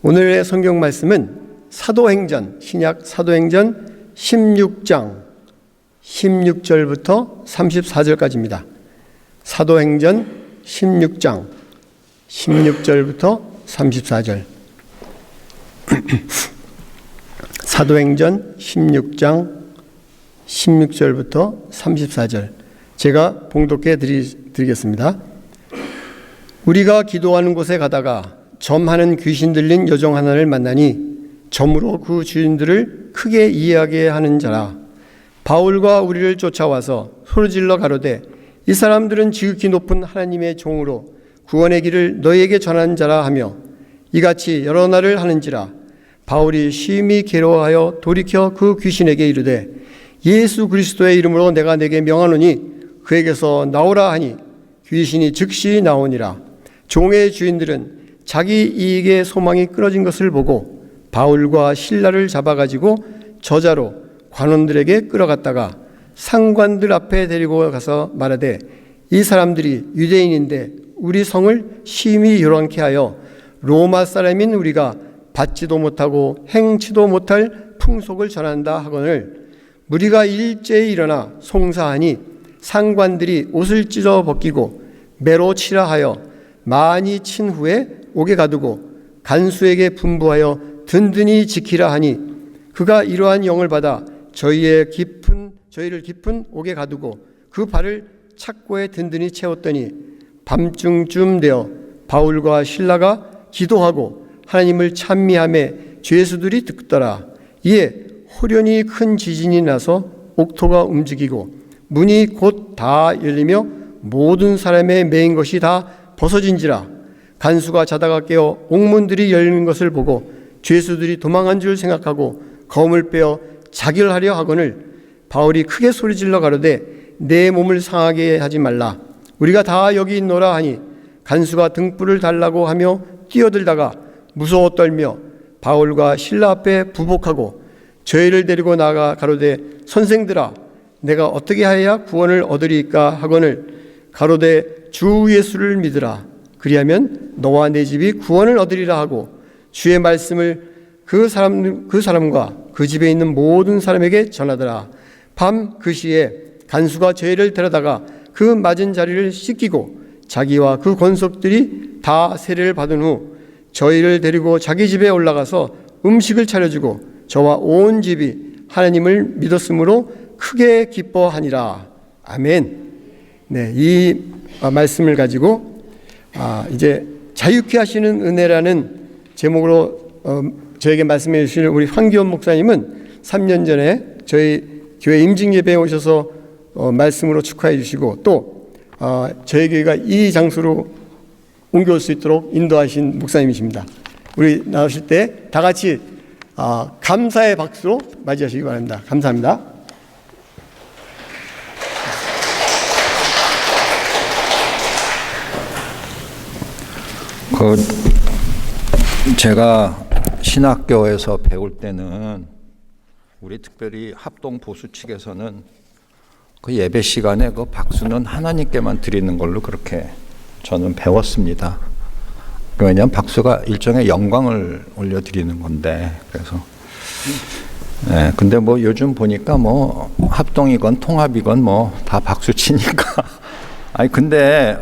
오늘의 성경 말씀은 사도행전, 신약 사도행전 16장 16절부터 34절까지입니다. 사도행전 16장 16절부터 34절. 사도행전 16장 16절부터 34절. 제가 봉독해 드리겠습니다. 우리가 기도하는 곳에 가다가 점하는 귀신 들린 여종 하나를 만나니 점으로 그 주인들을 크게 이해하게 하는 자라. 바울과 우리를 쫓아와서 소리질러 가로되 이 사람들은 지극히 높은 하나님의 종으로 구원의 길을 너희에게 전하는 자라 하며 이같이 여러 날을 하는지라. 바울이 심히 괴로워하여 돌이켜 그 귀신에게 이르되 예수 그리스도의 이름으로 내가 내게 명하노니 그에게서 나오라 하니 귀신이 즉시 나오니라. 종의 주인들은 자기 이익의 소망이 끊어진 것을 보고 바울과 실라를 잡아가지고 저자로 관원들에게 끌어갔다가 상관들 앞에 데리고 가서 말하되 이 사람들이 유대인인데 우리 성을 심히 요란케 하여 로마 사람인 우리가 받지도 못하고 행치도 못할 풍속을 전한다 하거늘 무리가 일제히 일어나 송사하니 상관들이 옷을 찢어 벗기고 매로 치라 하여 많이 친 후에 옥에 가두고 간수에게 분부하여 든든히 지키라 하니 그가 이러한 영을 받아 저희를 깊은 옥에 가두고 그 발을 착고에 든든히 채웠더니 밤중쯤 되어 바울과 실라가 기도하고 하나님을 찬미하며 죄수들이 듣더라. 이에 호련히 큰 지진이 나서 옥토가 움직이고 문이 곧 다 열리며 모든 사람의 매인 것이 다 벗어진지라. 간수가 자다가 깨어 옥문들이 열리는 것을 보고 죄수들이 도망한 줄 생각하고 검을 빼어 자결하려 하거늘 바울이 크게 소리질러 가로되 내 몸을 상하게 하지 말라. 우리가 다 여기 있노라 하니 간수가 등불을 달라고 하며 뛰어들다가 무서워 떨며 바울과 실라 앞에 부복하고 저희를 데리고 나가 가로되 선생들아 내가 어떻게 하여야 구원을 얻으리까 하거늘 가로되 주 예수를 믿으라. 그리하면 너와 내 집이 구원을 얻으리라 하고 주의 말씀을 그 사람과 그 집에 있는 모든 사람에게 전하더라. 밤 그 시에 간수가 저희를 데려다가 그 맞은 자리를 씻기고 자기와 그 권속들이 다 세례를 받은 후 저희를 데리고 자기 집에 올라가서 음식을 차려주고 저와 온 집이 하나님을 믿었으므로 크게 기뻐하니라. 아멘. 네, 이 말씀을 가지고 이제 자유케 하시는 은혜라는 제목으로 저에게 말씀해 주실 우리 황기원 목사님은 3년 전에 저희 교회 임직예배에 오셔서 말씀으로 축하해 주시고 또 저희 교회가 이 장소로 옮겨올 수 있도록 인도하신 목사님이십니다. 우리 나오실 때 다 같이 감사의 박수로 맞이하시기 바랍니다. 감사합니다. 제가 신학교에서 배울 때는 우리 특별히 합동 보수 측에서는 그 예배 시간에 그 박수는 하나님께만 드리는 걸로 그렇게 저는 배웠습니다. 왜냐하면 박수가 일종의 영광을 올려드리는 건데 그래서 근데 뭐 요즘 보니까 뭐 합동이건 통합이건 뭐 다 박수 치니까 아니 근데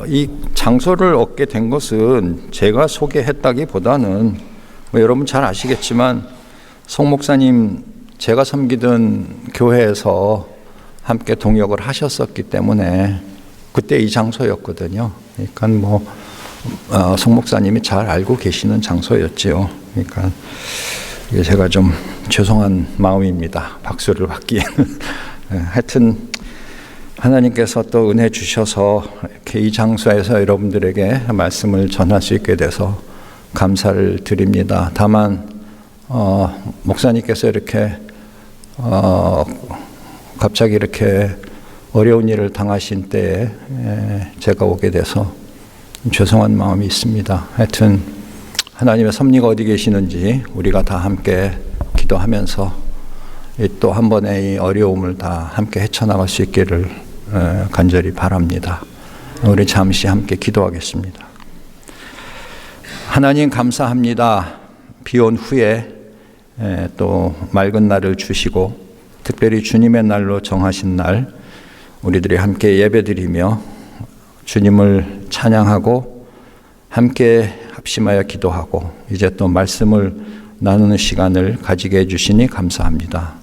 이 장소를 얻게 된 것은 제가 소개했다기보다는 뭐 여러분 잘 아시겠지만 송 목사님 제가 섬기던 교회에서 함께 동역을 하셨었기 때문에 그때 이 장소였거든요. 그러니까 뭐 송 목사님이 잘 알고 계시는 장소였지요. 그러니까 제가 좀 죄송한 마음입니다. 박수를 받기에는. 하여튼 하나님께서 또 은혜 주셔서 이렇게 이 장소에서 여러분들에게 말씀을 전할 수 있게 돼서 감사를 드립니다. 다만 목사님께서 이렇게 갑자기 이렇게 어려운 일을 당하신 때에 제가 오게 돼서 죄송한 마음이 있습니다. 하여튼 하나님의 섭리가 어디 계시는지 우리가 다 함께 기도하면서 또 한 번의 이 어려움을 다 함께 헤쳐나갈 수 있기를 간절히 바랍니다. 우리 잠시 함께 기도하겠습니다. 하나님 감사합니다. 비 온 후에 또 맑은 날을 주시고 특별히 주님의 날로 정하신 날 우리들이 함께 예배드리며 주님을 찬양하고 함께 합심하여 기도하고 이제 또 말씀을 나누는 시간을 가지게 해주시니 감사합니다.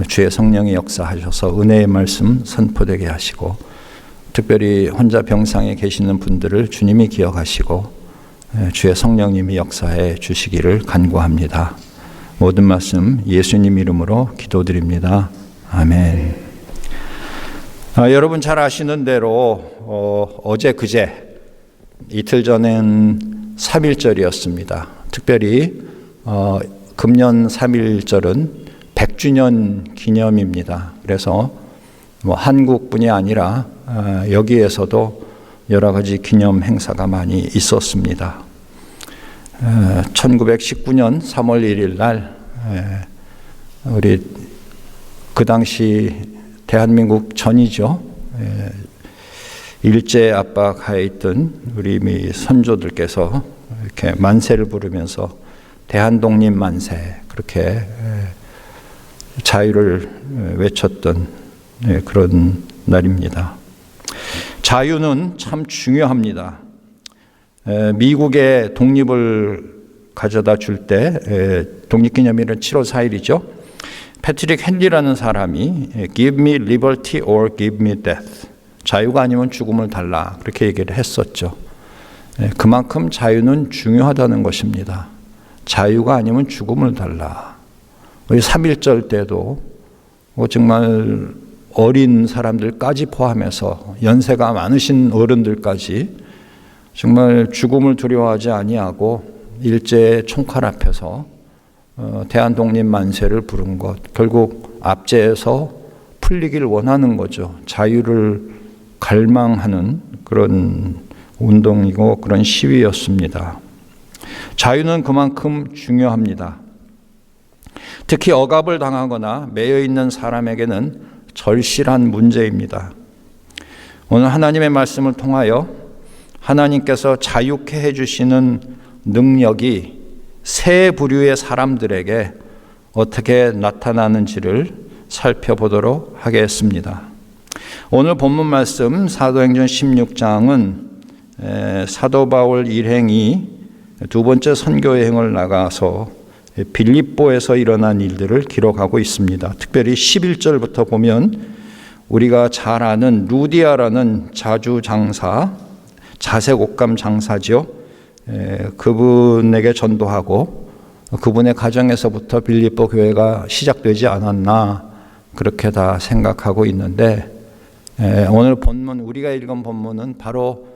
주의 성령이 역사하셔서 은혜의 말씀 선포되게 하시고 특별히 혼자 병상에 계시는 분들을 주님이 기억하시고 주의 성령님이 역사해 주시기를 간구합니다. 모든 말씀 예수님 이름으로 기도드립니다. 아멘. 여러분 잘 아시는 대로 어제 그제 이틀 전엔 3.1절이었습니다. 특별히 금년 3.1절은 100주년 기념입니다. 그래서 한국뿐이 아니라 여기에서도 여러 가지 기념 행사가 많이 있었습니다. 1919년 3월 1일 날 우리 그 당시 대한민국 전이죠. 일제 압박하에 있던 우리 선조들께서 이렇게 만세를 부르면서 대한독립 만세 그렇게 자유를 외쳤던 그런 날입니다. 자유는 참 중요합니다. 미국의 독립을 가져다 줄 때 독립기념일은 7월 4일이죠. 패트릭 헨리라는 사람이 Give me liberty or give me death. 자유가 아니면 죽음을 달라 그렇게 얘기를 했었죠. 그만큼 자유는 중요하다는 것입니다. 자유가 아니면 죽음을 달라. 우리 3.1절 때도 정말 어린 사람들까지 포함해서 연세가 많으신 어른들까지 정말 죽음을 두려워하지 아니하고 일제의 총칼 앞에서 대한독립 만세를 부른 것, 결국 압제에서 풀리길 원하는 거죠. 자유를 갈망하는 그런 운동이고 그런 시위였습니다. 자유는 그만큼 중요합니다. 특히 억압을 당하거나 매여 있는 사람에게는 절실한 문제입니다. 오늘 하나님의 말씀을 통하여 하나님께서 자유케 해주시는 능력이 세 부류의 사람들에게 어떻게 나타나는지를 살펴보도록 하겠습니다. 오늘 본문 말씀 사도행전 16장은 사도 바울 일행이 두 번째 선교 여행을 나가서 빌립보에서 일어난 일들을 기록하고 있습니다. 특별히 11절부터 보면 우리가 잘 아는 루디아라는 자주장사, 자색옷감 장사죠. 그분에게 전도하고 그분의 가정에서부터 빌립보 교회가 시작되지 않았나 그렇게 다 생각하고 있는데 오늘 본문 우리가 읽은 본문은 바로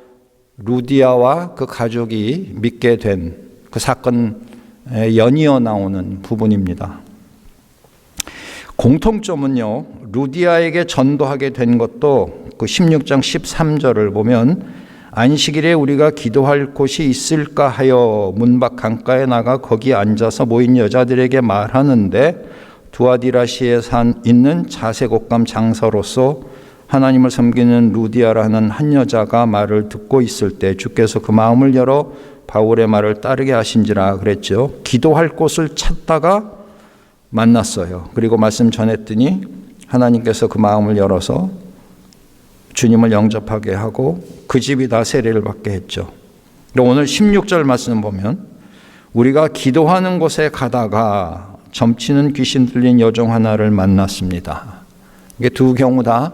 루디아와 그 가족이 믿게 된 그 사건 연이어 나오는 부분입니다. 공통점은요, 루디아에게 전도하게 된 것도 그 16장 13절을 보면 안식일에 우리가 기도할 곳이 있을까 하여 문밖 강가에 나가 거기 앉아서 모인 여자들에게 말하는데 두아디라시에 있는 자색옷감 장사로서 하나님을 섬기는 루디아라는 한 여자가 말을 듣고 있을 때 주께서 그 마음을 열어 바울의 말을 따르게 하신지라 그랬죠. 기도할 곳을 찾다가 만났어요. 그리고 말씀 전했더니 하나님께서 그 마음을 열어서 주님을 영접하게 하고 그 집이 다 세례를 받게 했죠. 그리고 오늘 16절 말씀 보면 우리가 기도하는 곳에 가다가 점치는 귀신 들린 여종 하나를 만났습니다. 이게 두 경우 다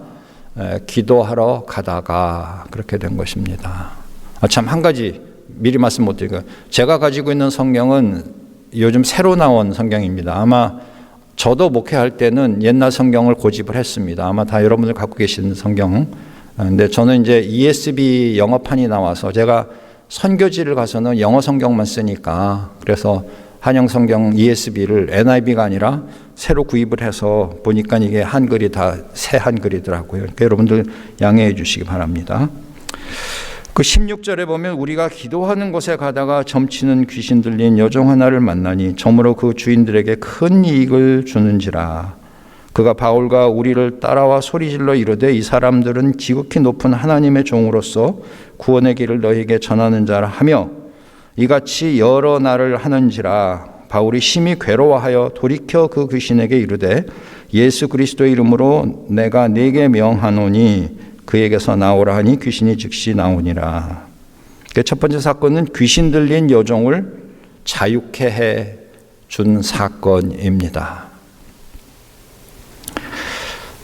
기도하러 가다가 그렇게 된 것입니다. 참 한 가지 미리 말씀 못 드리고 제가 가지고 있는 성경은 요즘 새로 나온 성경입니다. 아마 저도 목회할 때는 옛날 성경을 고집을 했습니다. 아마 다 여러분들 갖고 계신 성경. 근데 저는 이제 ESV 영어판이 나와서 제가 선교지를 가서는 영어 성경만 쓰니까 그래서 한영 성경 ESV를 NIV가 아니라 새로 구입을 해서 보니까 이게 한글이 다 새 한글이더라고요. 그러니까 여러분들 양해해 주시기 바랍니다. 그 16절에 보면 우리가 기도하는 곳에 가다가 점치는 귀신 들린 여종 하나를 만나니 저무로 그 주인들에게 큰 이익을 주는지라. 그가 바울과 우리를 따라와 소리질러 이르되 이 사람들은 지극히 높은 하나님의 종으로서 구원의 길을 너희에게 전하는 자라 하며 이같이 여러 날을 하는지라 바울이 심히 괴로워하여 돌이켜 그 귀신에게 이르되 예수 그리스도의 이름으로 내가 네게 명하노니 그에게서 나오라 하니 귀신이 즉시 나오니라. 첫 번째 사건은 귀신 들린 여종을 자유케 해 준 사건입니다.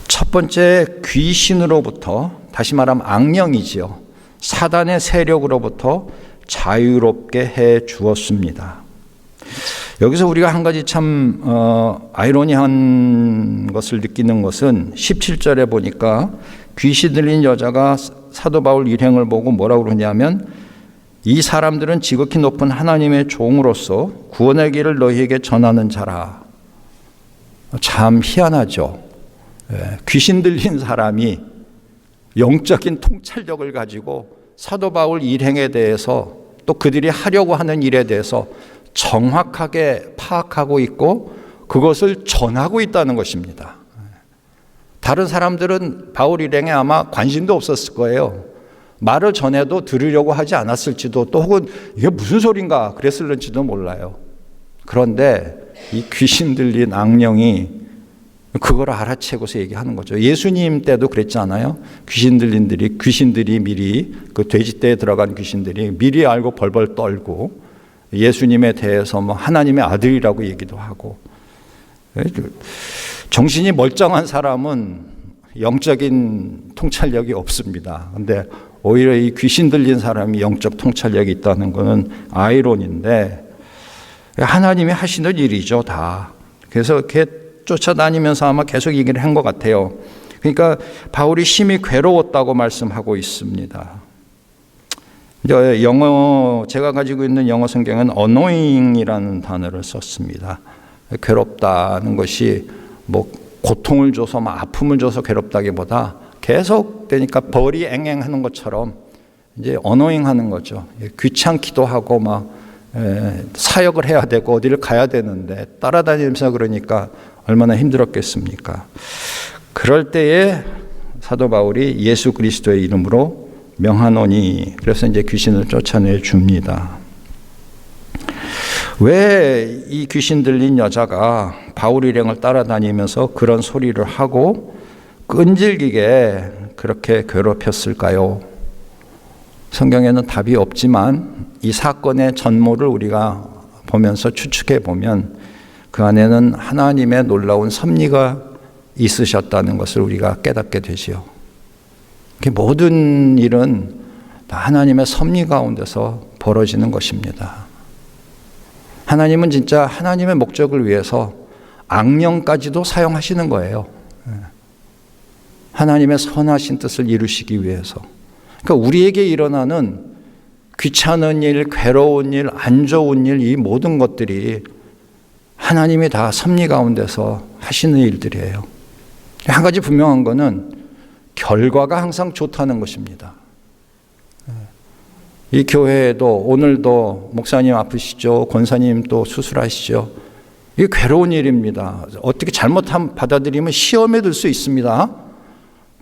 첫 번째 귀신으로부터, 다시 말하면 악령이지요, 사단의 세력으로부터 자유롭게 해 주었습니다. 여기서 우리가 한 가지 참 아이러니한 것을 느끼는 것은 17절에 보니까 귀신 들린 여자가 사도 바울 일행을 보고 뭐라고 그러냐면 이 사람들은 지극히 높은 하나님의 종으로서 구원의 길을 너희에게 전하는 자라. 참 희한하죠. 귀신 들린 사람이 영적인 통찰력을 가지고 사도 바울 일행에 대해서 또 그들이 하려고 하는 일에 대해서 정확하게 파악하고 있고 그것을 전하고 있다는 것입니다. 다른 사람들은 바울 일행에 아마 관심도 없었을 거예요. 말을 전해도 들으려고 하지 않았을지도, 또 혹은 이게 무슨 소린가 그랬을지도 몰라요. 그런데 이 귀신 들린 악령이 그걸 알아채고서 얘기하는 거죠. 예수님 때도 그랬잖아요. 귀신들이 미리 그 돼지떼에 들어간 귀신들이 미리 알고 벌벌 떨고 예수님에 대해서 뭐 하나님의 아들이라고 얘기도 하고. 정신이 멀쩡한 사람은 영적인 통찰력이 없습니다. 근데 오히려 이 귀신 들린 사람이 영적 통찰력이 있다는 것은 아이론인데 하나님이 하시는 일이죠, 다. 그래서 이렇게 쫓아다니면서 아마 계속 얘기를 한 것 같아요. 그러니까 바울이 심히 괴로웠다고 말씀하고 있습니다. 영어, 제가 가지고 있는 영어 성경은 annoying이라는 단어를 썼습니다. 괴롭다는 것이 뭐 고통을 줘서 막 아픔을 줘서 괴롭다기보다 계속 되니까 벌이 앵앵하는 것처럼 이제 annoying 하는 거죠. 귀찮기도 하고 막 사역을 해야 되고 어디를 가야 되는데 따라다니면서 그러니까 얼마나 힘들었겠습니까? 그럴 때에 사도 바울이 예수 그리스도의 이름으로 명하노니, 그래서 이제 귀신을 쫓아내 줍니다. 왜 이 귀신 들린 여자가 바울 일행을 따라다니면서 그런 소리를 하고 끈질기게 그렇게 괴롭혔을까요? 성경에는 답이 없지만 이 사건의 전모를 우리가 보면서 추측해 보면 그 안에는 하나님의 놀라운 섭리가 있으셨다는 것을 우리가 깨닫게 되지요. 모든 일은 다 하나님의 섭리 가운데서 벌어지는 것입니다. 하나님은 진짜 하나님의 목적을 위해서 악령까지도 사용하시는 거예요. 하나님의 선하신 뜻을 이루시기 위해서. 그러니까 우리에게 일어나는 귀찮은 일, 괴로운 일, 안 좋은 일, 이 모든 것들이 하나님이 다 섭리 가운데서 하시는 일들이에요. 한 가지 분명한 거는 결과가 항상 좋다는 것입니다. 이 교회에도 오늘도 목사님 아프시죠? 권사님 또 수술하시죠? 이게 괴로운 일입니다. 어떻게 잘못하면 받아들이면 시험에 들 수 있습니다.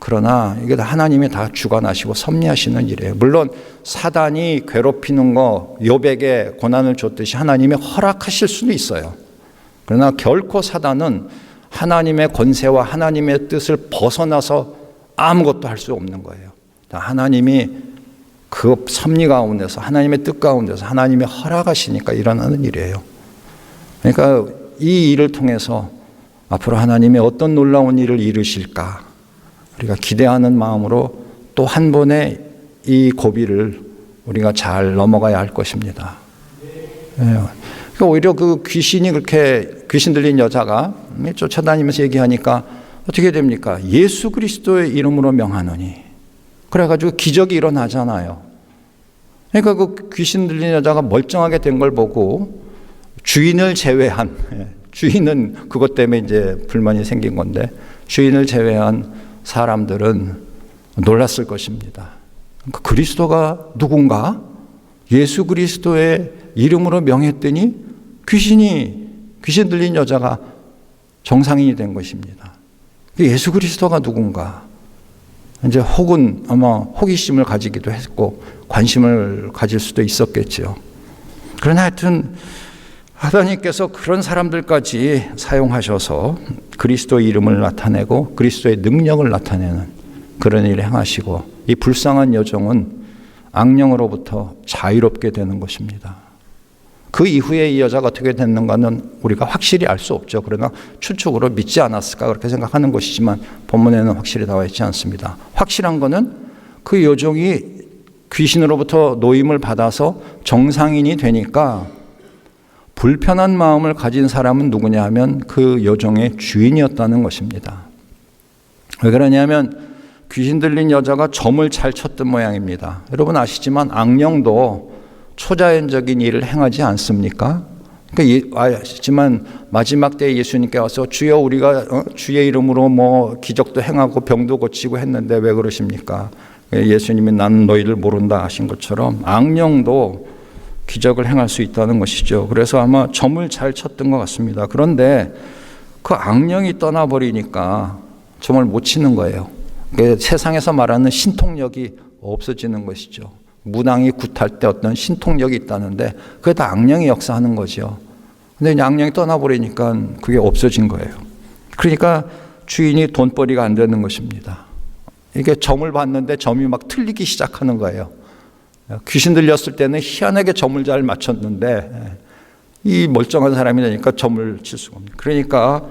그러나 이게 다 하나님이 다 주관하시고 섭리하시는 일이에요. 물론 사단이 괴롭히는 거, 욥에게 고난을 줬듯이 하나님이 허락하실 수도 있어요. 그러나 결코 사단은 하나님의 권세와 하나님의 뜻을 벗어나서 아무것도 할 수 없는 거예요. 하나님이 그 섭리 가운데서, 하나님의 뜻 가운데서 하나님이 허락하시니까 일어나는 일이에요. 그러니까 이 일을 통해서 앞으로 하나님이 어떤 놀라운 일을 이루실까 우리가 기대하는 마음으로 또 한 번의 이 고비를 우리가 잘 넘어가야 할 것입니다. 그러니까 오히려 그 귀신이 그렇게 귀신 들린 여자가 쫓아다니면서 얘기하니까 어떻게 됩니까? 예수 그리스도의 이름으로 명하노니. 그래가지고 기적이 일어나잖아요. 그러니까 그 귀신 들린 여자가 멀쩡하게 된 걸 보고 주인을 제외한, 주인은 그것 때문에 이제 불만이 생긴 건데 주인을 제외한 사람들은 놀랐을 것입니다. 그리스도가 누군가? 예수 그리스도의 이름으로 명했더니 귀신 들린 여자가 정상인이 된 것입니다. 예수 그리스도가 누군가? 이제 혹은 아마 호기심을 가지기도 했고 관심을 가질 수도 있었겠죠. 그러나 하여튼 하나님께서 그런 사람들까지 사용하셔서 그리스도의 이름을 나타내고 그리스도의 능력을 나타내는 그런 일을 행하시고 이 불쌍한 여종은 악령으로부터 자유롭게 되는 것입니다. 그 이후에 이 여자가 어떻게 됐는가는 우리가 확실히 알 수 없죠. 그러나 추측으로 믿지 않았을까 그렇게 생각하는 것이지만 본문에는 확실히 나와 있지 않습니다. 확실한 것은 그 여종이 귀신으로부터 노임을 받아서 정상인이 되니까 불편한 마음을 가진 사람은 누구냐 하면 그 여종의 주인이었다는 것입니다. 왜 그러냐면 귀신 들린 여자가 점을 잘 쳤던 모양입니다. 여러분 아시지만 악령도 초자연적인 일을 행하지 않습니까? 그러니까 아시지만 마지막 때에 예수님께 와서 주여 우리가 주의 이름으로 뭐 기적도 행하고 병도 고치고 했는데 왜 그러십니까? 예수님이 나는 너희를 모른다 하신 것처럼 악령도 기적을 행할 수 있다는 것이죠. 그래서 아마 점을 잘 쳤던 것 같습니다. 그런데 그 악령이 떠나버리니까 점을 못 치는 거예요. 세상에서 말하는 신통력이 없어지는 것이죠. 무당이 굿할 때 어떤 신통력이 있다는데 그게 다 악령이 역사하는 거죠. 근데 이제 악령이 떠나버리니까 그게 없어진 거예요. 그러니까 주인이 돈벌이가 안 되는 것입니다. 이게 점을 봤는데 점이 막 틀리기 시작하는 거예요. 귀신 들렸을 때는 희한하게 점을 잘 맞췄는데 이 멀쩡한 사람이 되니까 점을 칠 수가 없는. 그러니까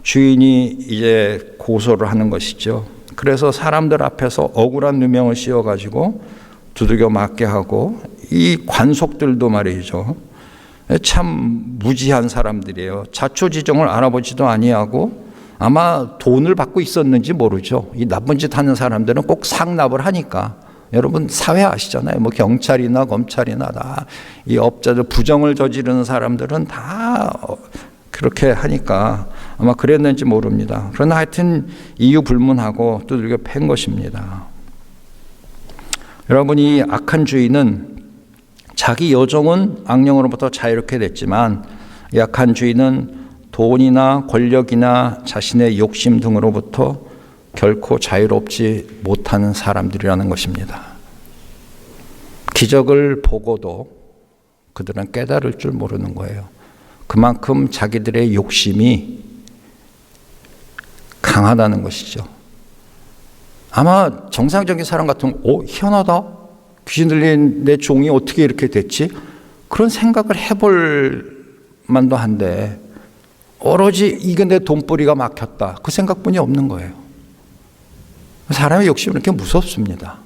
주인이 이제 고소를 하는 것이죠. 그래서 사람들 앞에서 억울한 누명을 씌워가지고 두들겨 맞게 하고 이 관속들도 말이죠. 참 무지한 사람들이에요. 자초지종을 알아보지도 아니하고 아마 돈을 받고 있었는지 모르죠. 이 나쁜 짓 하는 사람들은 꼭 상납을 하니까. 여러분 사회 아시잖아요. 뭐 경찰이나 검찰이나 다 이 업자들 부정을 저지르는 사람들은 다 그렇게 하니까 아마 그랬는지 모릅니다. 그러나 하여튼 이유 불문하고 두들겨 팬 것입니다. 여러분 이 악한 주인은 자기 여종은 악령으로부터 자유롭게 됐지만 이 악한 주인은 돈이나 권력이나 자신의 욕심 등으로부터 결코 자유롭지 못하는 사람들이라는 것입니다. 기적을 보고도 그들은 깨달을 줄 모르는 거예요. 그만큼 자기들의 욕심이 강하다는 것이죠. 아마 정상적인 사람 같으면 희한하다. 귀신 들린 내 종이 어떻게 이렇게 됐지? 그런 생각을 해볼 만도 한데 오로지 이게 내 돈벌이가 막혔다. 그 생각뿐이 없는 거예요. 사람의 욕심은 이렇게 무섭습니다.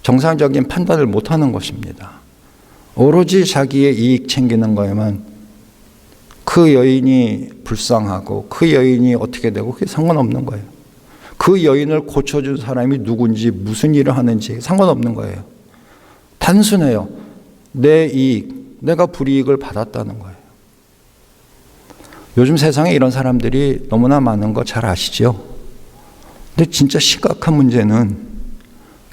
정상적인 판단을 못하는 것입니다. 오로지 자기의 이익 챙기는 거에만 그 여인이 불쌍하고 그 여인이 어떻게 되고 그게 상관없는 거예요. 그 여인을 고쳐준 사람이 누군지 무슨 일을 하는지 상관없는 거예요. 단순해요. 내 이익, 내가 불이익을 받았다는 거예요. 요즘 세상에 이런 사람들이 너무나 많은 거 잘 아시죠? 근데 진짜 심각한 문제는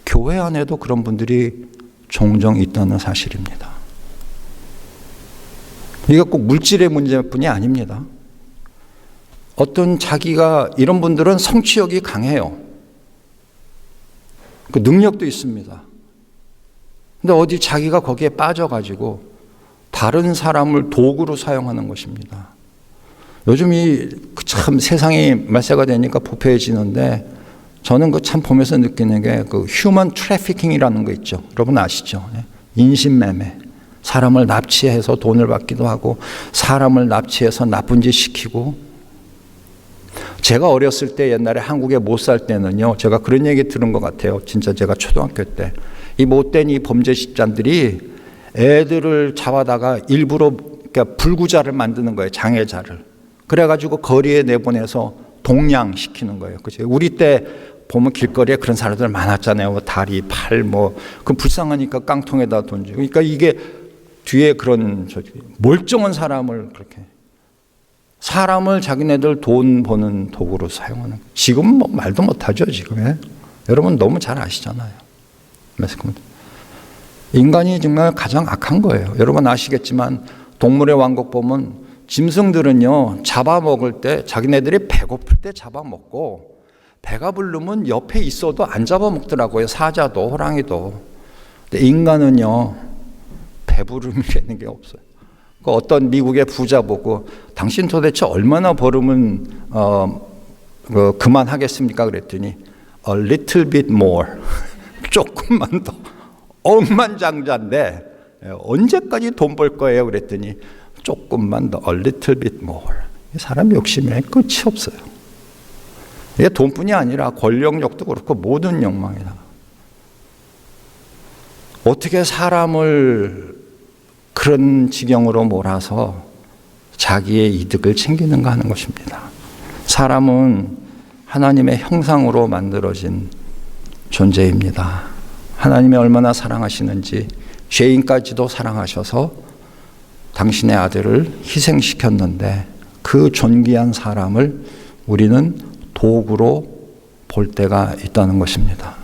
교회 안에도 그런 분들이 종종 있다는 사실입니다. 이게 꼭 물질의 문제뿐이 아닙니다. 어떤 자기가 이런 분들은 성취욕이 강해요. 그 능력도 있습니다. 근데 어디 자기가 거기에 빠져가지고 다른 사람을 도구로 사용하는 것입니다. 요즘 참 세상이 말세가 되니까 부패해지는데 저는 그 참 보면서 느끼는 게 그 휴먼 트래피킹이라는 거 있죠. 여러분 아시죠? 인신매매. 사람을 납치해서 돈을 받기도 하고 사람을 납치해서 나쁜 짓 시키고. 제가 어렸을 때 옛날에 한국에 못 살 때는요. 제가 그런 얘기 들은 것 같아요. 진짜 제가 초등학교 때. 이 못된 이 범죄 집단들이 애들을 잡아다가 일부러 그러니까 불구자를 만드는 거예요. 장애자를. 그래가지고 거리에 내보내서 동냥시키는 거예요. 그죠? 우리 때 보면 길거리에 그런 사람들 많았잖아요. 뭐 다리, 팔, 그 불쌍하니까 깡통에다 돈 주고. 그러니까 이게 뒤에 그런 멀쩡한 사람을 그렇게 사람을 자기네들 돈 버는 도구로 사용하는. 지금은 말도 못하죠. 지금. 여러분 너무 잘 아시잖아요. 인간이 정말 가장 악한 거예요. 여러분 아시겠지만 동물의 왕국 보면 짐승들은요 잡아먹을 때 자기네들이 배고플 때 잡아먹고 배가 부르면 옆에 있어도 안 잡아먹더라고요. 사자도 호랑이도. 근데 인간은요 배부름이라는 게 없어요. 그 어떤 미국의 부자 보고 당신 도대체 얼마나 벌으면 그만하겠습니까? 그랬더니 a little bit more 조금만 더 억만장자인데 언제까지 돈 벌 거예요? 그랬더니 조금만 더 a little bit more. 사람 욕심에 끝이 없어요. 이게 돈뿐이 아니라 권력욕도 그렇고 모든 욕망이다. 어떻게 사람을 그런 지경으로 몰아서 자기의 이득을 챙기는가 하는 것입니다. 사람은 하나님의 형상으로 만들어진 존재입니다. 하나님이 얼마나 사랑하시는지 죄인까지도 사랑하셔서 당신의 아들을 희생시켰는데 그 존귀한 사람을 우리는 도구로 볼 때가 있다는 것입니다.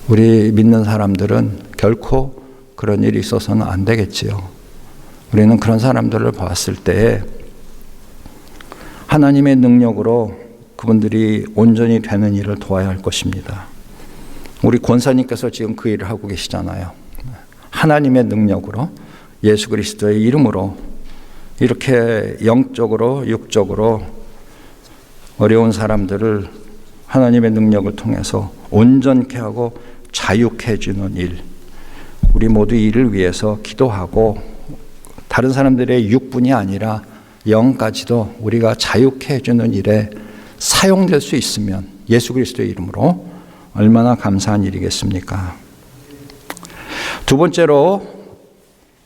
우리 믿는 사람들은 결코 그런 일이 있어서는 안 되겠지요. 우리는 그런 사람들을 봤을 때 하나님의 능력으로 그분들이 온전히 되는 일을 도와야 할 것입니다. 우리 권사님께서 지금 그 일을 하고 계시잖아요. 하나님의 능력으로 예수 그리스도의 이름으로 이렇게 영적으로 육적으로 어려운 사람들을 하나님의 능력을 통해서 온전케 하고 자유케 해주는 일, 우리 모두 이를 위해서 기도하고 다른 사람들의 육뿐이 아니라 영까지도 우리가 자유케 해주는 일에 사용될 수 있으면 예수 그리스도의 이름으로 얼마나 감사한 일이겠습니까? 두 번째로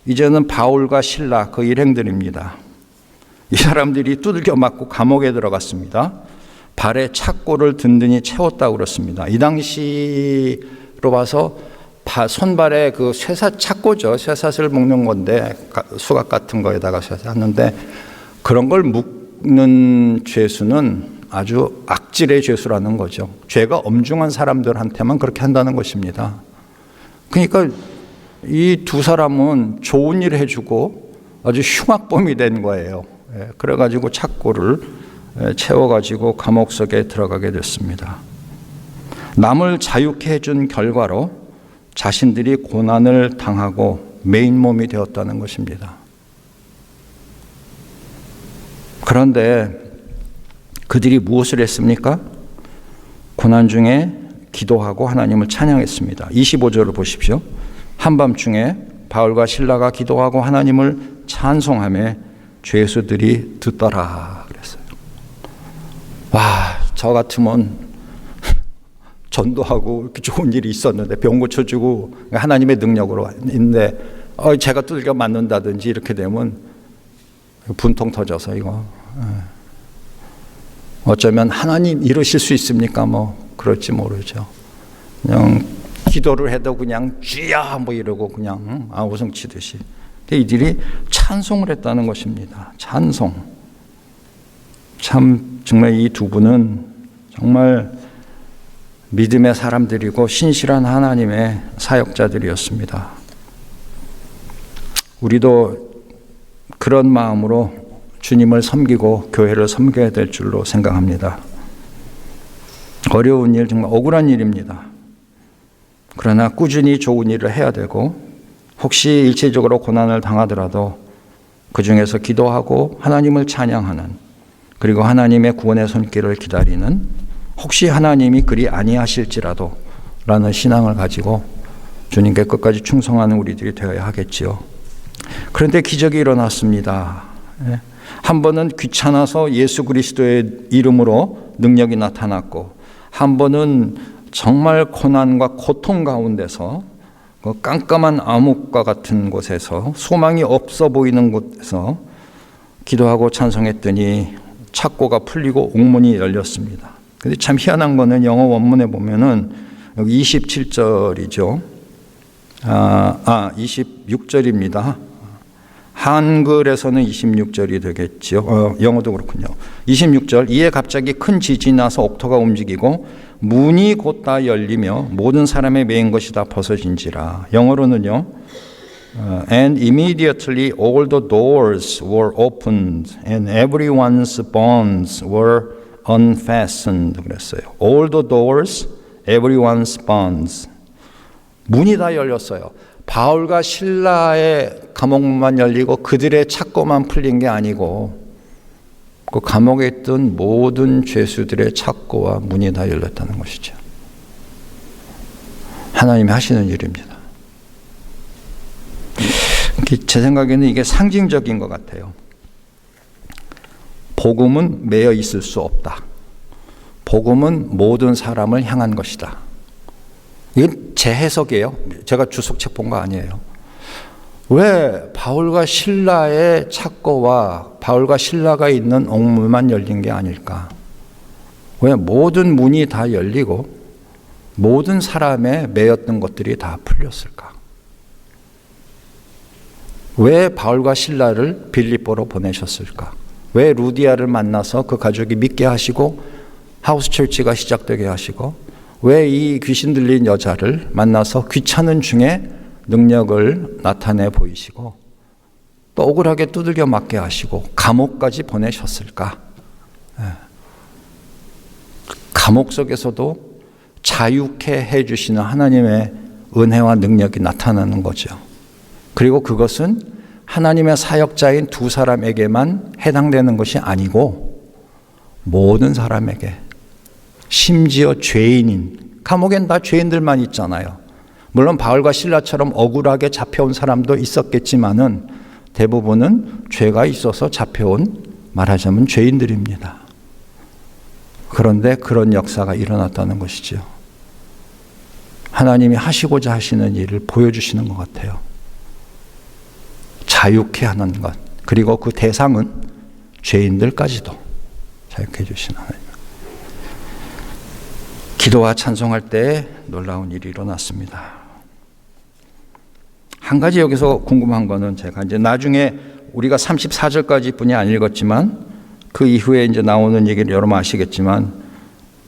이제는 바울과 실라 그 일행들입니다. 이 사람들이 두들겨 맞고 감옥에 들어갔습니다. 발에 착고를 든든히 채웠다고 그렇습니다. 이 당시로 봐서 손발에 그 쇠사 착고죠. 쇠사슬 묶는 건데 수갑 같은 거에다가 쇠사하는데 그런 걸 묶는 죄수는 아주 악질의 죄수라는 거죠. 죄가 엄중한 사람들한테만 그렇게 한다는 것입니다. 그러니까 이 두 사람은 좋은 일 해주고 아주 흉악범이 된 거예요. 그래가지고 착고를 채워가지고 감옥 속에 들어가게 됐습니다. 남을 자유케 해준 결과로 자신들이 고난을 당하고 메인 몸이 되었다는 것입니다. 그런데 그들이 무엇을 했습니까? 고난 중에 기도하고 하나님을 찬양했습니다. 25절을 보십시오. 한밤중에 바울과 실라가 기도하고 하나님을 찬송하며 죄수들이 듣더라 그랬어요. 와, 저 같으면 전도하고 이렇게 좋은 일이 있었는데 병 고쳐주고 하나님의 능력으로 있는데 제가 두들겨 맞는다든지 이렇게 되면 분통 터져서 이거 어쩌면 하나님 이러실 수 있습니까? 뭐 그럴지 모르죠. 그냥 기도를 해도 그냥 쥐야 뭐 이러고 그냥 아우성 치듯이. 이들이 찬송을 했다는 것입니다. 찬송. 참 정말 이 두 분은 정말 믿음의 사람들이고 신실한 하나님의 사역자들이었습니다. 우리도 그런 마음으로 주님을 섬기고 교회를 섬겨야 될 줄로 생각합니다. 어려운 일, 정말 억울한 일입니다. 그러나 꾸준히 좋은 일을 해야 되고 혹시 일시적으로 고난을 당하더라도 그 중에서 기도하고 하나님을 찬양하는 그리고 하나님의 구원의 손길을 기다리는 혹시 하나님이 그리 아니하실지라도 라는 신앙을 가지고 주님께 끝까지 충성하는 우리들이 되어야 하겠지요. 그런데 기적이 일어났습니다. 한 번은 귀찮아서 예수 그리스도의 이름으로 능력이 나타났고 한 번은 정말 고난과 고통 가운데서 그 깜깜한 암흑과 같은 곳에서 소망이 없어 보이는 곳에서 기도하고 찬송했더니 착고가 풀리고 옥문이 열렸습니다. 근데 참 희한한 거는 영어 원문에 보면은 여기 27절이죠. 26절입니다. 한글에서는 26절이 되겠죠. 영어도 그렇군요. 26절. 이에 갑자기 큰 지진이 나서 옥토가 움직이고 문이 곧다 열리며 모든 사람의 매인 것이 다 벗어진지라. 영어로는요. And immediately all the doors were opened and everyone's bonds were unfastened. 그랬어요. All the doors, everyone's bonds. 문이 다 열렸어요. 바울과 실라의 감옥문만 열리고 그들의 착고만 풀린 게 아니고 그 감옥에 있던 모든 죄수들의 착고와 문이 다 열렸다는 것이죠. 하나님이 하시는 일입니다. 제 생각에는 이게 상징적인 것 같아요. 복음은 매여 있을 수 없다. 복음은 모든 사람을 향한 것이다. 이건 제 해석이에요. 제가 주석책 본 거 아니에요. 왜 바울과 실라의 착고와 바울과 실라가 있는 옥문만 열린 게 아닐까? 왜 모든 문이 다 열리고 모든 사람의 매였던 것들이 다 풀렸을까? 왜 바울과 실라를 빌립보로 보내셨을까? 왜 루디아를 만나서 그 가족이 믿게 하시고 하우스 철치가 시작되게 하시고 왜 이 귀신 들린 여자를 만나서 귀찮은 중에 능력을 나타내 보이시고 또 억울하게 두들겨 맞게 하시고 감옥까지 보내셨을까? 감옥 속에서도 자유케 해주시는 하나님의 은혜와 능력이 나타나는 거죠. 그리고 그것은 하나님의 사역자인 두 사람에게만 해당되는 것이 아니고 모든 사람에게, 심지어 죄인인, 감옥엔 다 죄인들만 있잖아요. 물론 바울과 실라처럼 억울하게 잡혀온 사람도 있었겠지만은 대부분은 죄가 있어서 잡혀온, 말하자면 죄인들입니다. 그런데 그런 역사가 일어났다는 것이죠. 하나님이 하시고자 하시는 일을 보여주시는 것 같아요. 자유케 하는 것, 그리고 그 대상은 죄인들까지도 자유케 해주시는 하나님. 기도와 찬송할 때 놀라운 일이 일어났습니다. 한 가지 여기서 궁금한 거는 제가 이제 나중에 우리가 34절까지 뿐이 안 읽었지만 그 이후에 이제 나오는 얘기를 여러분 아시겠지만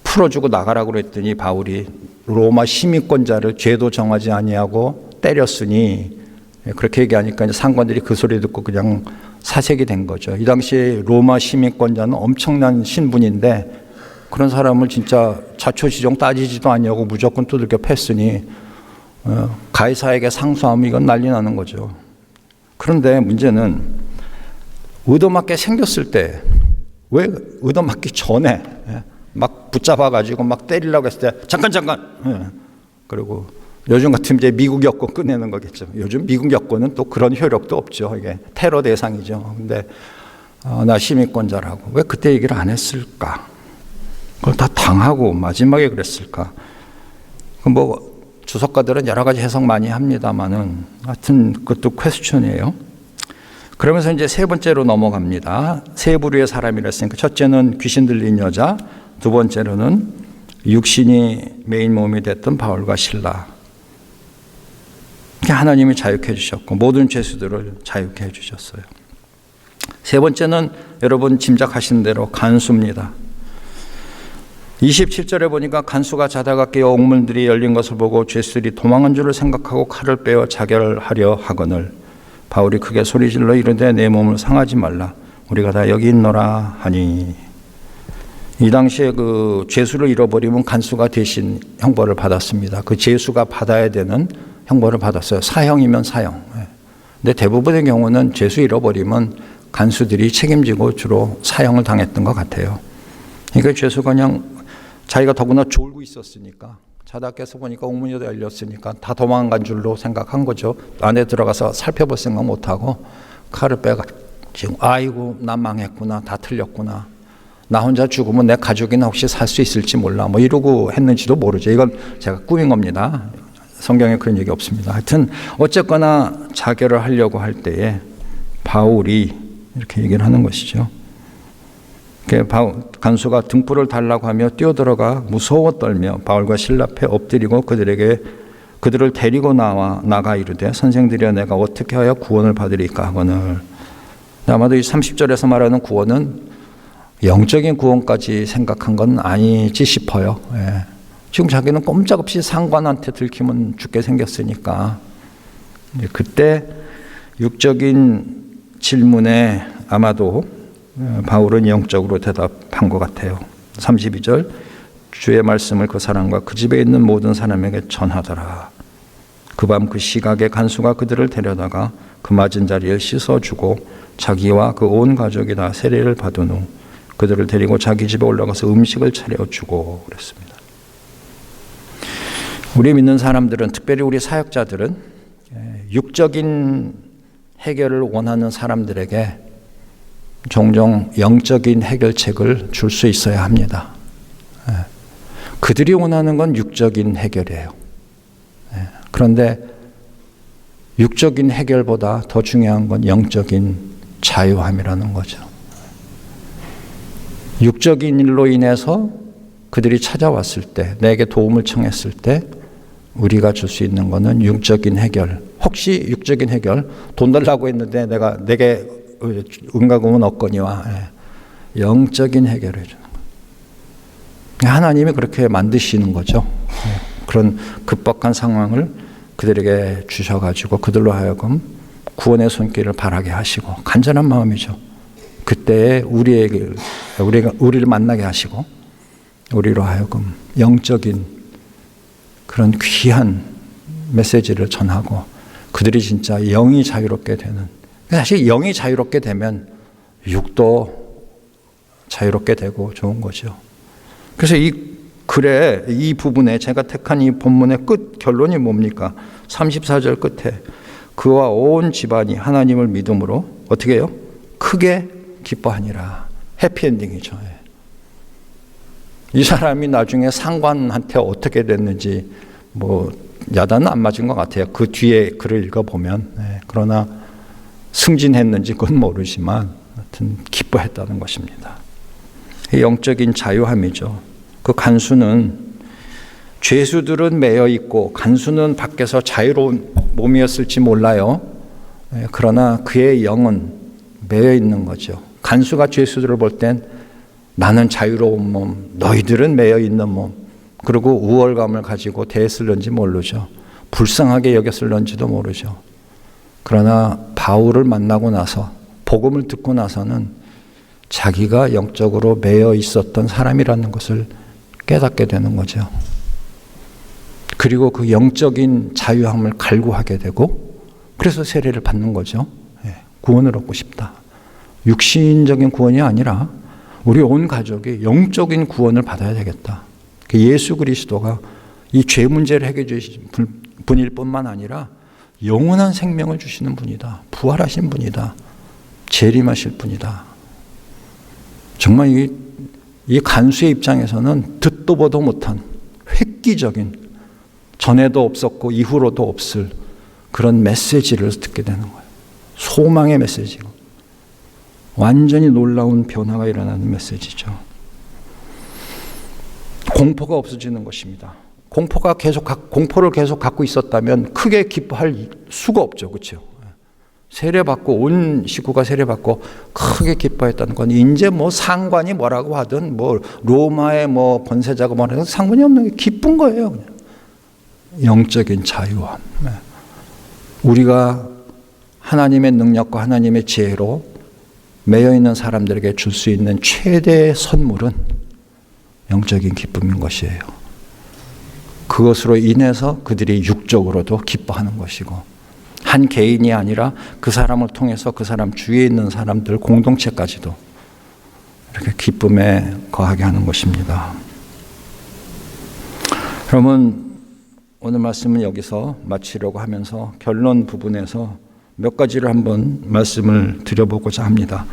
풀어주고 나가라고 그랬더니 바울이 로마 시민권자를 죄도 정하지 아니하고 때렸으니 그렇게 얘기하니까 이제 상관들이 그 소리 듣고 그냥 사색이 된 거죠. 이 당시에 로마 시민권자는 엄청난 신분인데 그런 사람을 진짜 자초지종 따지지도 않냐고 무조건 두들겨 팼으니 가이사에게 상소하면 이건 난리 나는 거죠. 그런데 문제는 의도맞게 생겼을 때, 왜 의도맞기 전에 막 붙잡아가지고 막 때리려고 했을 때 잠깐 그리고 요즘 같으면 이제 미국 여권 꺼내는 거겠죠. 요즘 미국 여권은 또 그런 효력도 없죠. 이게 테러 대상이죠. 근데 나 시민권자라고 왜 그때 얘기를 안 했을까? 그걸 다 당하고 마지막에 그랬을까? 뭐 주석가들은 여러 가지 해석 많이 합니다만은 하여튼 그것도 퀘스천이에요. 그러면서 이제 세 번째로 넘어갑니다. 세 부류의 사람이라 했으니까 첫째는 귀신 들린 여자, 두 번째로는 육신이 메인 몸이 됐던 바울과 실라. 하나님이 자유케 해주셨고 모든 죄수들을 자유케 해주셨어요. 세 번째는 여러분 짐작하신 대로 간수입니다. 27절에 보니까 간수가 자다가 깨어 옥문들이 열린 것을 보고 죄수들이 도망한 줄을 생각하고 칼을 빼어 자결하려 하거늘 바울이 크게 소리질러 이르되 내 몸을 상하지 말라 우리가 다 여기 있노라 하니. 이 당시에 그 죄수를 잃어버리면 간수가 대신 형벌을 받았습니다. 그 죄수가 받아야 되는 형벌을 받았어요. 사형이면 사형. 근데 대부분의 경우는 죄수 잃어버리면 간수들이 책임지고 주로 사형을 당했던 것 같아요. 그러니까 죄수가 그냥 자기가 더구나 졸고 있었으니까 자다 깨서 보니까 옥문이 열렸으니까 다 도망간 줄로 생각한 거죠. 안에 들어가서 살펴볼 생각 못하고 칼을 빼가지고 아이고 나 망했구나, 다 틀렸구나, 나 혼자 죽으면 내 가족이나 혹시 살 수 있을지 몰라 뭐 이러고 했는지도 모르죠. 이건 제가 꾸민 겁니다. 성경에 그런 얘기 없습니다. 하여튼 어쨌거나 자결을 하려고 할 때에 바울이 이렇게 얘기를 하는 것이죠. 간수가 등불을 달라고 하며 뛰어들어가 무서워 떨며 바울과 실라 앞에 엎드리고 그들을 데리고 나가 이르되 선생들이여 내가 어떻게 하여 구원을 받으리까 하거늘. 아마도 이 30절에서 말하는 구원은 영적인 구원까지 생각한 건 아니지 싶어요. 예. 지금 자기는 꼼짝없이 상관한테 들키면 죽게 생겼으니까 그때 육적인 질문에 아마도 바울은 영적으로 대답한 것 같아요. 32절 주의 말씀을 그 사람과 그 집에 있는 모든 사람에게 전하더라. 그 밤 그 시각에 간수가 그들을 데려다가 그 맞은 자리를 씻어주고 자기와 그 온 가족이 다 세례를 받은 후 그들을 데리고 자기 집에 올라가서 음식을 차려주고 그랬습니다. 우리 믿는 사람들은, 특별히 우리 사역자들은 육적인 해결을 원하는 사람들에게 종종 영적인 해결책을 줄 수 있어야 합니다. 그들이 원하는 건 육적인 해결이에요. 그런데 육적인 해결보다 더 중요한 건 영적인 자유함이라는 거죠. 육적인 일로 인해서 그들이 찾아왔을 때, 내게 도움을 청했을 때 우리가 줄 수 있는 거는 육적인 해결. 혹시 육적인 해결, 돈 달라고 했는데 내게 은가금은 없거니와 영적인 해결을 해주는 거예요. 하나님이 그렇게 만드시는 거죠. 그런 급박한 상황을 그들에게 주셔가지고 그들로 하여금 구원의 손길을 바라게 하시고, 간절한 마음이죠. 그때에 우리를 만나게 하시고 우리로 하여금 영적인 그런 귀한 메시지를 전하고 그들이 진짜 영이 자유롭게 되는, 사실 영이 자유롭게 되면 육도 자유롭게 되고 좋은 거죠. 그래서 이 부분에 제가 택한 이 본문의 끝 결론이 뭡니까? 34절 끝에 그와 온 집안이 하나님을 믿음으로 어떻게 해요? 크게 기뻐하니라. 해피엔딩이죠. 이 사람이 나중에 상관한테 어떻게 됐는지 야단은 안 맞은 것 같아요. 그 뒤에 글을 읽어보면. 그러나 승진했는지 그건 모르지만 하여튼 기뻐했다는 것입니다. 영적인 자유함이죠. 그 간수는, 죄수들은 매여 있고 간수는 밖에서 자유로운 몸이었을지 몰라요. 그러나 그의 영은 매여 있는 거죠. 간수가 죄수들을 볼 땐 나는 자유로운 몸, 너희들은 매여 있는 몸, 그리고 우월감을 가지고 대했을런지 모르죠. 불쌍하게 여겼을런지도 모르죠. 그러나 바울을 만나고 나서, 복음을 듣고 나서는 자기가 영적으로 매여 있었던 사람이라는 것을 깨닫게 되는 거죠. 그리고 그 영적인 자유함을 갈구하게 되고, 그래서 세례를 받는 거죠. 구원을 얻고 싶다. 육신적인 구원이 아니라 우리 온 가족이 영적인 구원을 받아야 되겠다. 예수 그리스도가 이 죄 문제를 해결해 주신 분일 뿐만 아니라 영원한 생명을 주시는 분이다. 부활하신 분이다. 재림하실 분이다. 정말 이 간수의 입장에서는 듣도 보도 못한 획기적인, 전에도 없었고 이후로도 없을 그런 메시지를 듣게 되는 거예요. 소망의 메시지고 완전히 놀라운 변화가 일어나는 메시지죠. 공포가 없어지는 것입니다. 공포를 계속 갖고 있었다면 크게 기뻐할 수가 없죠. 그렇죠? 세례받고 온 식구가 세례받고 크게 기뻐했다는 건 이제 상관이 뭐라고 하든 로마의 번세자가 뭐라든 상관이 없는 게 기쁜 거예요. 그냥. 영적인 자유함. 우리가 하나님의 능력과 하나님의 지혜로 매여 있는 사람들에게 줄 수 있는 최대의 선물은 영적인 기쁨인 것이에요. 그것으로 인해서 그들이 육적으로도 기뻐하는 것이고, 한 개인이 아니라 그 사람을 통해서 그 사람 주위에 있는 사람들 공동체까지도 이렇게 기쁨에 거하게 하는 것입니다. 그러면 오늘 말씀은 여기서 마치려고 하면서 결론 부분에서 몇 가지를 한번 말씀을 드려보고자 합니다.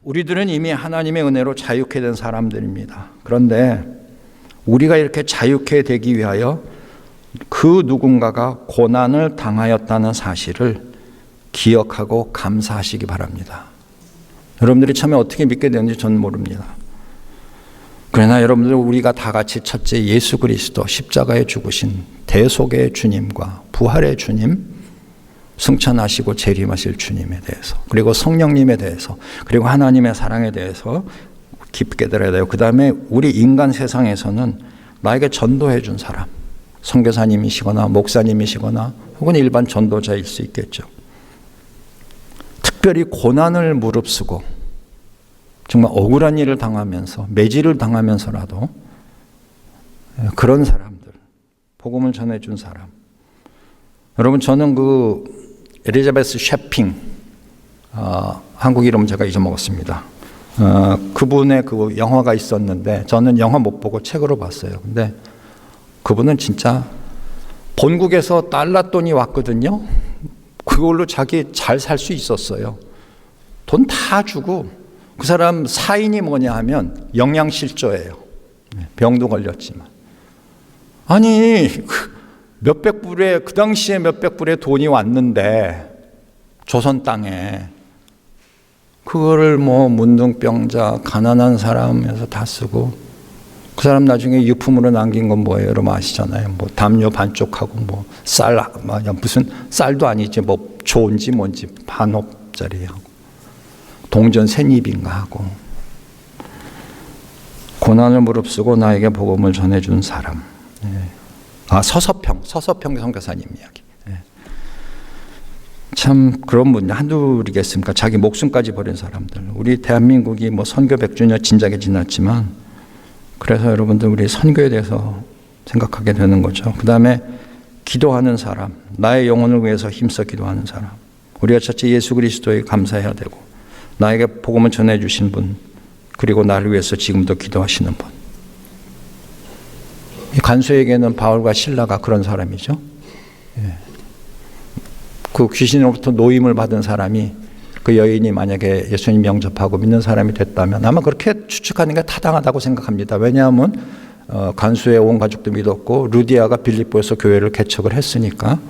우리들은 이미 하나님의 은혜로 자유케 된 사람들입니다. 그런데 우리가 이렇게 자유케 되기 위하여 그 누군가가 고난을 당하였다는 사실을 기억하고 감사하시기 바랍니다. 여러분들이 처음에 어떻게 믿게 되는지 저는 모릅니다. 그러나 여러분들, 우리가 다 같이 첫째 예수 그리스도 십자가에 죽으신 대속의 주님과 부활의 주님, 승천하시고 재림하실 주님에 대해서, 그리고 성령님에 대해서, 그리고 하나님의 사랑에 대해서 깊게 들어야 돼요. 그 다음에 우리 인간 세상에서는 나에게 전도해 준 사람, 선교사님이시거나 목사님이시거나 혹은 일반 전도자일 수 있겠죠. 특별히 고난을 무릅쓰고 정말 억울한 일을 당하면서 매질을 당하면서라도 그런 사람들, 복음을 전해준 사람. 여러분, 저는 그 엘리자베스 셰핑, 한국 이름 제가 잊어먹었습니다. 그분의 그 영화가 있었는데 저는 영화 못 보고 책으로 봤어요. 근데 그분은 진짜 본국에서 달러 돈이 왔거든요. 그걸로 자기 잘 살 수 있었어요. 돈 다 주고. 그 사람 사인이 뭐냐 하면 영양실조예요. 병도 걸렸지만. 아니, 몇백 불에, 그 당시에 몇백 불의 돈이 왔는데 조선 땅에 그거를 뭐 문둥병자, 가난한 사람에서 다 쓰고, 그 사람 나중에 유품으로 남긴 건 뭐예요? 여러분 아시잖아요. 뭐 담요 반쪽하고 뭐 쌀, 무슨 쌀도 아니지 뭐 좋은지 뭔지 반옥짜리 하고 동전 새입인가 하고, 고난을 무릅쓰고 나에게 복음을 전해준 사람. 서서평 선교사님 이야기. 참 그런 분 한둘이겠습니까? 자기 목숨까지 버린 사람들. 우리 대한민국이 뭐 선교 100주년 진작에 지났지만, 그래서 여러분들 우리 선교에 대해서 생각하게 되는 거죠. 그 다음에 기도하는 사람, 나의 영혼을 위해서 힘써 기도하는 사람. 우리가 첫째 예수 그리스도에 감사해야 되고, 나에게 복음을 전해주신 분, 그리고 나를 위해서 지금도 기도하시는 분. 간수에게는 바울과 실라가 그런 사람이죠. 그 귀신으로부터 노임을 받은 사람이, 그 여인이 만약에 예수님 영접하고 믿는 사람이 됐다면 아마 그렇게 추측하는 게 타당하다고 생각합니다. 왜냐하면 간수의 온 가족도 믿었고 루디아가 빌립보에서 교회를 개척을 했으니까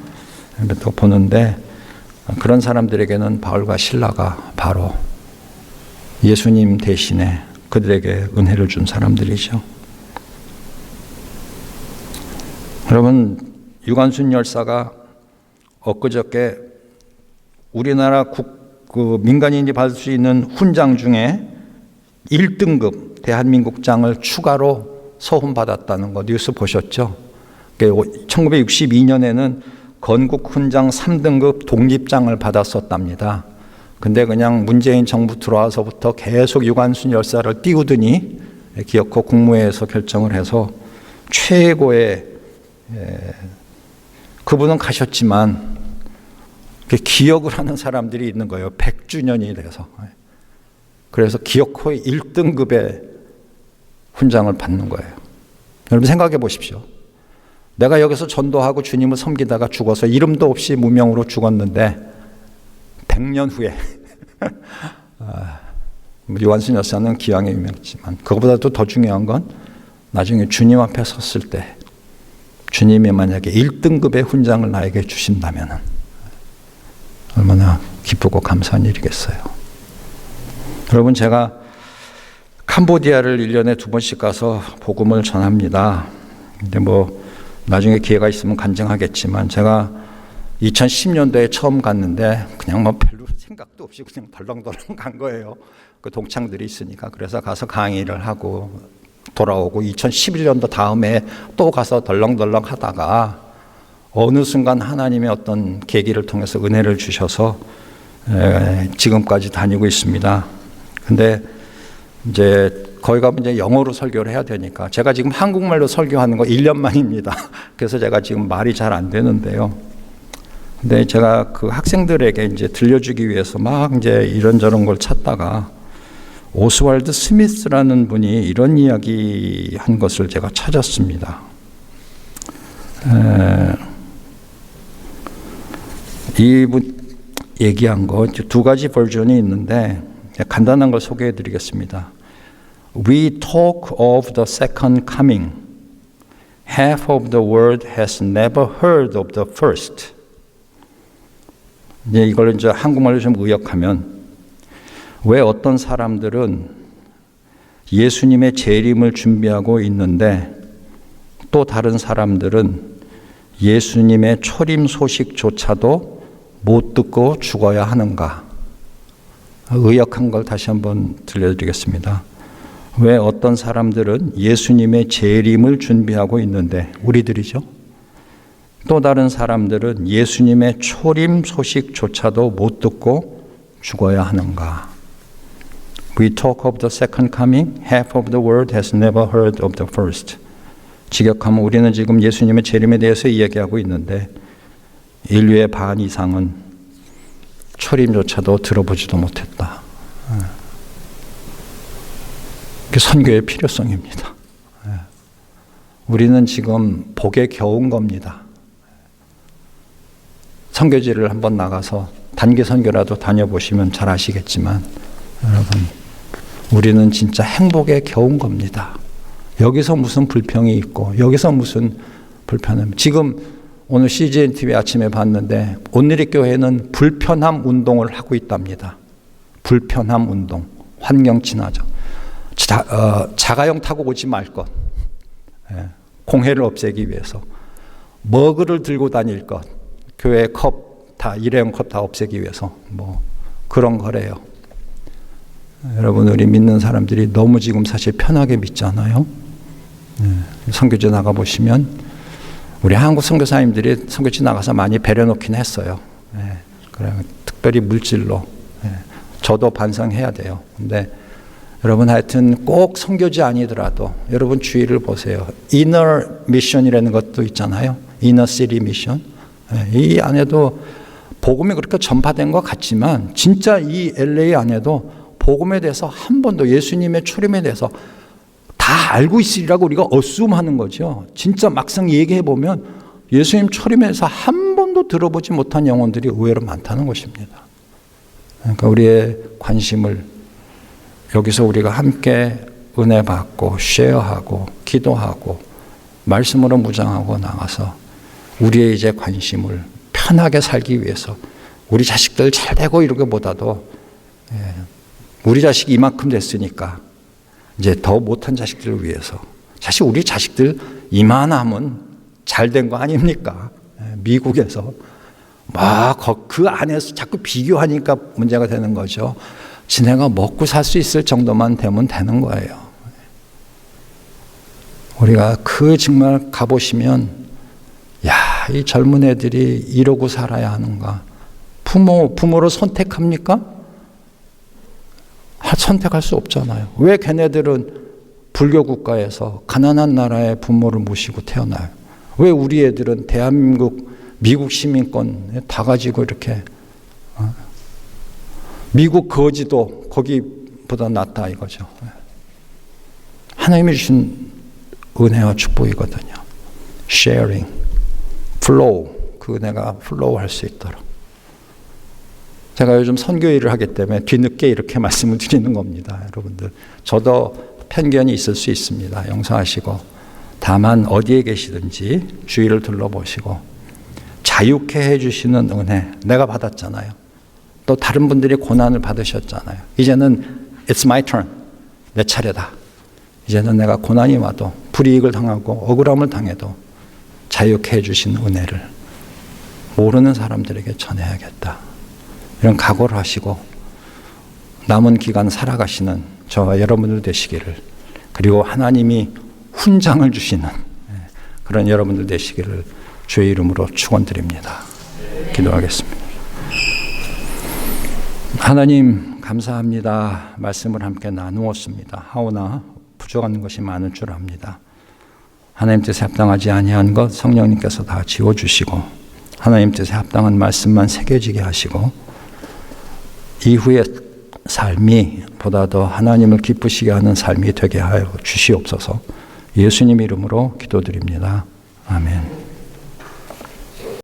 또 보는데, 그런 사람들에게는 바울과 실라가 바로 예수님 대신에 그들에게 은혜를 준 사람들이죠. 여러분, 유관순 열사가 엊그저께 우리나라 민간인이 받을 수 있는 훈장 중에 1등급 대한민국장을 추가로 서훈받았다는 거 뉴스 보셨죠? 1962년에는 건국훈장 3등급 독립장을 받았었답니다. 근데 그냥 문재인 정부 들어와서부터 계속 유관순 열사를 띄우더니 기어코 국무회에서 결정을 해서 최고의, 그분은 가셨지만 기억을 하는 사람들이 있는 거예요. 100주년이 돼서. 그래서 기어코의 1등급의 훈장을 받는 거예요. 여러분 생각해 보십시오. 내가 여기서 전도하고 주님을 섬기다가 죽어서 이름도 없이 무명으로 죽었는데 100년 후에 유관순 여사는 기왕에 유명했지만, 그것보다도 더 중요한 건 나중에 주님 앞에 섰을 때 주님이 만약에 1등급의 훈장을 나에게 주신다면 얼마나 기쁘고 감사한 일이겠어요. 여러분, 제가 캄보디아를 1년에 2번씩 가서 복음을 전합니다. 근데 뭐 나중에 기회가 있으면 간증하겠지만, 제가 2010년도에 처음 갔는데 그냥 뭐 별로 생각도 없이 그냥 덜렁덜렁 간 거예요. 그 동창들이 있으니까. 그래서 가서 강의를 하고 돌아오고, 2011년도 다음에 또 가서 덜렁덜렁 하다가 어느 순간 하나님의 어떤 계기를 통해서 은혜를 주셔서 지금까지 다니고 있습니다. 근데 이제 거기 가면 이제 영어로 설교를 해야 되니까, 제가 지금 한국말로 설교하는 거 1년 만입니다. 그래서 제가 지금 말이 잘 안 되는데요. 근데 제가 그 학생들에게 이제 들려주기 위해서 막 이제 이런저런 걸 찾다가 오스왈드 스미스라는 분이 이런 이야기 한 것을 제가 찾았습니다. 이분 얘기한 거 두 가지 버전이 있는데 간단한 걸 소개해 드리겠습니다. We talk of the second coming. Half of the world has never heard of the first. 이걸 이제 한국말로 좀 의역하면, 왜 어떤 사람들은 예수님의 재림을 준비하고 있는데 또 다른 사람들은 예수님의 초림 소식조차도 못 듣고 죽어야 하는가? 의역한 걸 다시 한번 들려드리겠습니다. 왜 어떤 사람들은 예수님의 재림을 준비하고 있는데, 우리들이죠. 또 다른 사람들은 예수님의 초림 소식조차도 못 듣고 죽어야 하는가? We talk of the second coming. Half of the world has never heard of the first. 직역하면 우리는 지금 예수님의 재림에 대해서 이야기하고 있는데 인류의 반 이상은 초림조차도 들어보지도 못했다. 그게 선교의 필요성입니다. 우리는 지금 복에 겨운 겁니다. 선교지를 한번 나가서 단기 선교라도 다녀보시면 잘 아시겠지만 여러분, 우리는 진짜 행복에 겨운 겁니다. 여기서 무슨 불평이 있고 여기서 무슨 불편함. 지금 오늘 CGN TV 아침에 봤는데 온누리교회는 불편함 운동을 하고 있답니다. 불편함 운동, 환경 친화적. 자가용 타고 오지 말 것, 공해를 없애기 위해서 머그를 들고 다닐 것, 교회 컵 다 일회용 컵 다 없애기 위해서 뭐 그런 거래요. 여러분, 우리 믿는 사람들이 너무 지금 사실 편하게 믿잖아요. 선교지 나가 보시면 우리 한국 선교사님들이 선교지 나가서 많이 배려놓긴 했어요. 그래, 특별히 물질로. 저도 반성해야 돼요. 근데 여러분, 하여튼 꼭 선교지 아니더라도 여러분 주위를 보세요. 이너 미션이라는 것도 있잖아요. 이너 시티 미션. 이 안에도 복음이 그렇게 전파된 것 같지만 진짜 이 LA 안에도 복음에 대해서 한 번도, 예수님의 초림에 대해서 다 알고 있으리라고 우리가 어수음하는 거죠. 진짜 막상 얘기해 보면 예수님 초림에 대해서 한 번도 들어보지 못한 영혼들이 의외로 많다는 것입니다. 그러니까 우리의 관심을 여기서 우리가 함께 은혜 받고 쉐어하고 기도하고 말씀으로 무장하고 나가서 우리의 이제 관심을 편하게 살기 위해서 우리 자식들 잘 되고 이러기보다도 우리 자식이 이만큼 됐으니까 이제 더 못한 자식들을 위해서, 사실 우리 자식들 이만하면 잘 된 거 아닙니까? 미국에서 막 그 안에서 자꾸 비교하니까 문제가 되는 거죠. 지네가 먹고 살 수 있을 정도만 되면 되는 거예요. 우리가 그 정말 가보시면 이 젊은 애들이 이러고 살아야 하는가. 부모로 선택합니까? 선택할 수 없잖아요. 왜 걔네들은 불교 국가에서 가난한 나라의 부모를 모시고 태어나요? 왜 우리 애들은 대한민국, 미국 시민권 다 가지고 이렇게 미국 거지도 거기보다 낫다 이거죠. 하나님이 주신 은혜와 축복이거든요. sharing, flow, 그 은혜가 flow 할 수 있도록. 제가 요즘 선교 일을 하기 때문에 뒤늦게 이렇게 말씀을 드리는 겁니다. 여러분들, 저도 편견이 있을 수 있습니다. 용서하시고, 다만 어디에 계시든지 주위를 둘러보시고 자유케 해주시는 은혜 내가 받았잖아요. 또 다른 분들이 고난을 받으셨잖아요. 이제는 It's my turn. 내 차례다. 이제는 내가 고난이 와도 불이익을 당하고 억울함을 당해도 자유케 해주신 은혜를 모르는 사람들에게 전해야겠다. 이런 각오를 하시고 남은 기간 살아가시는 저와 여러분들 되시기를, 그리고 하나님이 훈장을 주시는 그런 여러분들 되시기를 주의 이름으로 축원드립니다. 기도하겠습니다. 하나님 감사합니다. 말씀을 함께 나누었습니다. 하오나 부족한 것이 많은 줄 압니다. 하나님 뜻에 합당하지 아니한 것 성령님께서 다 지워주시고 하나님 뜻에 합당한 말씀만 새겨지게 하시고 이후의 삶이 보다 더 하나님을 기쁘시게 하는 삶이 되게 하여 주시옵소서. 예수님 이름으로 기도드립니다. 아멘.